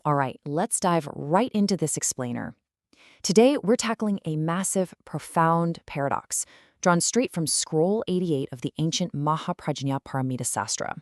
All right, let's dive right into this explainer. Today, we're tackling a massive, profound paradox drawn straight from Scroll 88 of the ancient Mahaprajna Paramita Sastra.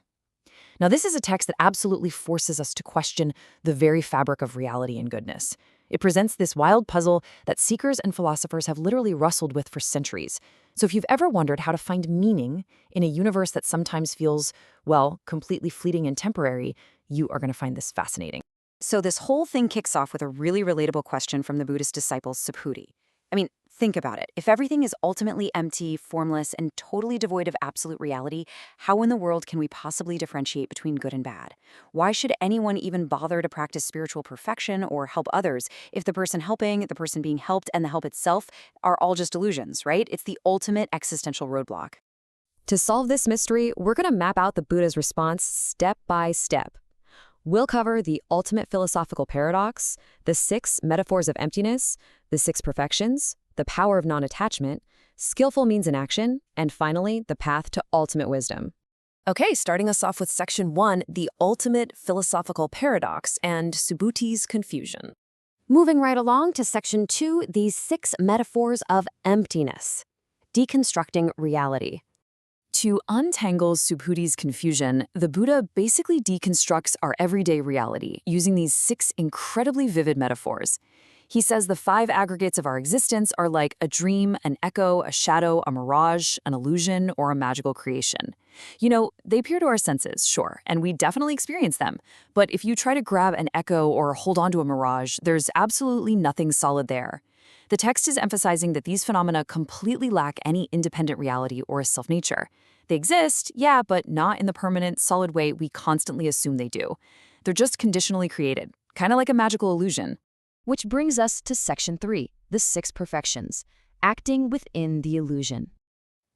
Now, this is a text that absolutely forces us to question the very fabric of reality and goodness. It presents this wild puzzle that seekers and philosophers have literally wrestled with for centuries. So if you've ever wondered how to find meaning in a universe that sometimes feels, well, completely fleeting and temporary, you are going to find this fascinating. So this whole thing kicks off with a really relatable question from the Buddhist disciple Subhuti. I mean, think about it. If everything is ultimately empty, formless, and totally devoid of absolute reality, how in the world can we possibly differentiate between good and bad? Why should anyone even bother to practice spiritual perfection or help others if the person helping, the person being helped, and the help itself are all just illusions, right? It's the ultimate existential roadblock. To solve this mystery, we're going to map out the Buddha's response step by step. We'll cover the ultimate philosophical paradox, the 6 metaphors of emptiness, the 6 perfections, the power of non-attachment, skillful means in action, and finally, the path to ultimate wisdom. Okay, starting us off with section 1, the ultimate philosophical paradox and Subhuti's confusion. Moving right along to section 2, these 6 metaphors of emptiness. Deconstructing reality. To untangle Subhuti's confusion, the Buddha basically deconstructs our everyday reality using these 6 incredibly vivid metaphors. He says the 5 aggregates of our existence are like a dream, an echo, a shadow, a mirage, an illusion, or a magical creation. You know, they appear to our senses, sure, and we definitely experience them. But if you try to grab an echo or hold onto a mirage, there's absolutely nothing solid there. The text is emphasizing that these phenomena completely lack any independent reality or self-nature. They exist, yeah, but not in the permanent, solid way we constantly assume they do. They're just conditionally created, kind of like a magical illusion. Which brings us to section 3, the 6 perfections, acting within the illusion.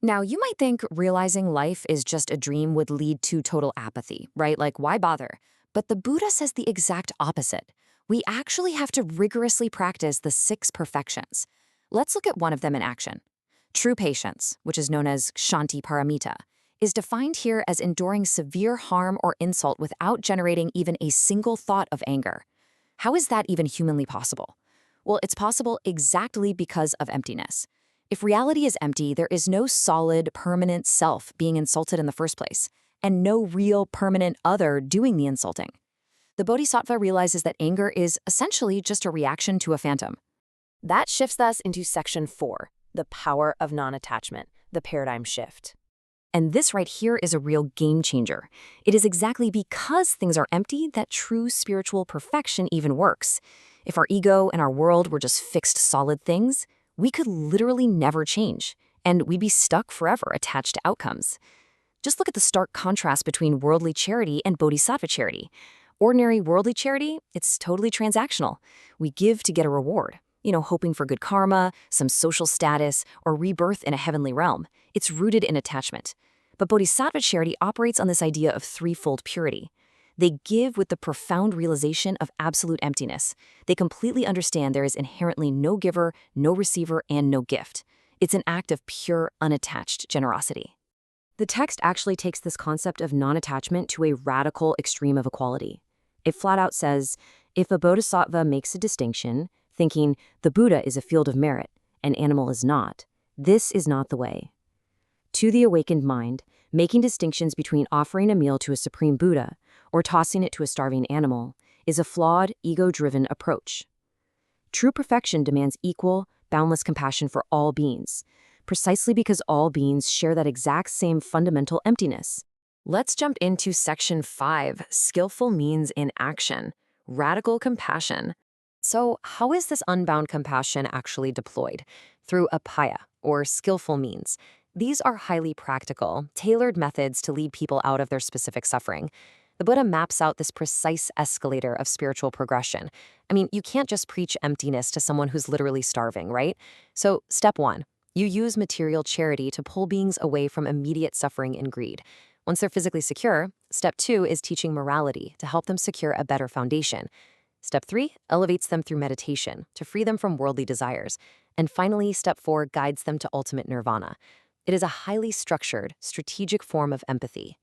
Now, you might think realizing life is just a dream would lead to total apathy, right? Like, why bother? But the Buddha says the exact opposite. We actually have to rigorously practice the 6 perfections. Let's look at one of them in action. True patience, which is known as Kshanti Paramita, is defined here as enduring severe harm or insult without generating even a single thought of anger. How is that even humanly possible? Well, it's possible exactly because of emptiness. If reality is empty, there is no solid, permanent self being insulted in the first place, and no real, permanent other doing the insulting. The Bodhisattva realizes that anger is essentially just a reaction to a phantom. That shifts us into section 4, the power of non-attachment, the paradigm shift. And this right here is a real game changer. It is exactly because things are empty that true spiritual perfection even works. If our ego and our world were just fixed, solid things, we could literally never change, and we'd be stuck forever attached to outcomes. Just look at the stark contrast between worldly charity and bodhisattva charity. Ordinary worldly charity, it's totally transactional. We give to get a reward, hoping for good karma, some social status, or rebirth in a heavenly realm. It's rooted in attachment. But bodhisattva charity operates on this idea of threefold purity. They give with the profound realization of absolute emptiness. They completely understand there is inherently no giver, no receiver, and no gift. It's an act of pure, unattached generosity. The text actually takes this concept of non-attachment to a radical extreme of equality. It flat out says, if a bodhisattva makes a distinction, thinking the Buddha is a field of merit, an animal is not, this is not the way. To the awakened mind, making distinctions between offering a meal to a supreme Buddha or tossing it to a starving animal is a flawed, ego-driven approach. True perfection demands equal, boundless compassion for all beings, precisely because all beings share that exact same fundamental emptiness. Let's jump into section 5, skillful means in action, radical compassion. So how is this unbound compassion actually deployed? Through upaya, or skillful means. These are highly practical, tailored methods to lead people out of their specific suffering. The Buddha maps out this precise escalator of spiritual progression. I mean, you can't just preach emptiness to someone who's literally starving, right? So, step 1, you use material charity to pull beings away from immediate suffering and greed. Once they're physically secure, step 2 is teaching morality to help them secure a better foundation. Step 3 elevates them through meditation to free them from worldly desires. And finally, step 4 guides them to ultimate nirvana. It is a highly structured, strategic form of empathy.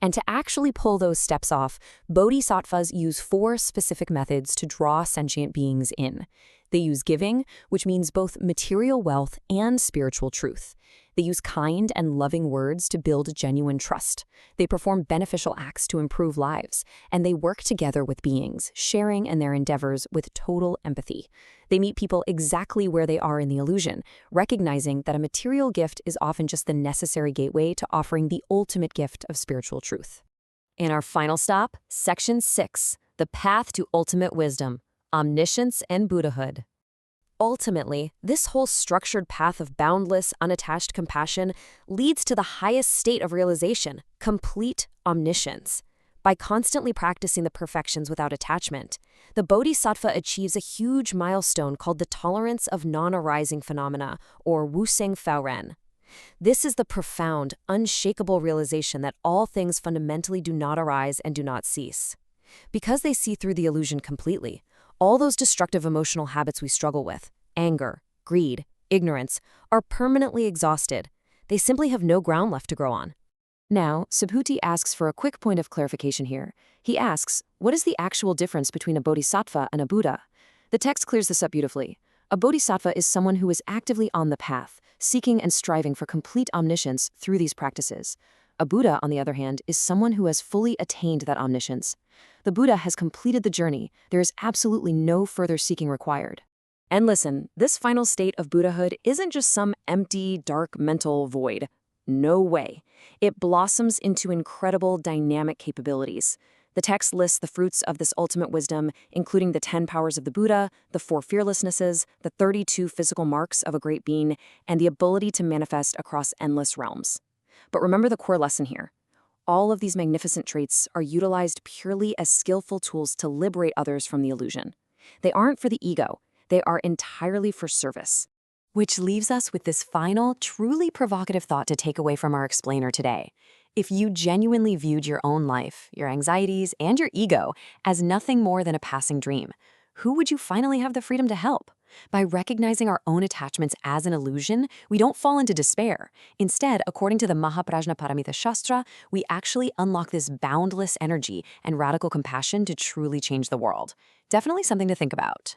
And to actually pull those steps off, bodhisattvas use 4 specific methods to draw sentient beings in. They use giving, which means both material wealth and spiritual truth. They use kind and loving words to build genuine trust. They perform beneficial acts to improve lives. And they work together with beings, sharing in their endeavors with total empathy. They meet people exactly where they are in the illusion, recognizing that a material gift is often just the necessary gateway to offering the ultimate gift of spiritual truth. In our final stop, Section 6, the path to ultimate wisdom, omniscience and Buddhahood. Ultimately, this whole structured path of boundless, unattached compassion leads to the highest state of realization, complete omniscience. By constantly practicing the perfections without attachment, the bodhisattva achieves a huge milestone called the tolerance of non-arising phenomena, or Wuseng Faoren. This is the profound, unshakable realization that all things fundamentally do not arise and do not cease. Because they see through the illusion completely, all those destructive emotional habits we struggle with, anger, greed, ignorance, are permanently exhausted. They simply have no ground left to grow on. Now, Subhuti asks for a quick point of clarification here. He asks, what is the actual difference between a bodhisattva and a Buddha? The text clears this up beautifully. A bodhisattva is someone who is actively on the path, seeking and striving for complete omniscience through these practices. A Buddha, on the other hand, is someone who has fully attained that omniscience. The Buddha has completed the journey. There is absolutely no further seeking required. And listen, this final state of Buddhahood isn't just some empty, dark mental void. No way. It blossoms into incredible dynamic capabilities. The text lists the fruits of this ultimate wisdom, including the 10 powers of the Buddha, the 4 fearlessnesses, the 32 physical marks of a great being, and the ability to manifest across endless realms. But remember the core lesson here. All of these magnificent traits are utilized purely as skillful tools to liberate others from the illusion. They aren't for the ego. They are entirely for service. Which leaves us with this final, truly provocative thought to take away from our explainer today. If you genuinely viewed your own life, your anxieties, and your ego as nothing more than a passing dream, who would you finally have the freedom to help? By recognizing our own attachments as an illusion, we don't fall into despair. Instead, according to the Mahaprajnaparamita Shastra, we actually unlock this boundless energy and radical compassion to truly change the world. Definitely something to think about.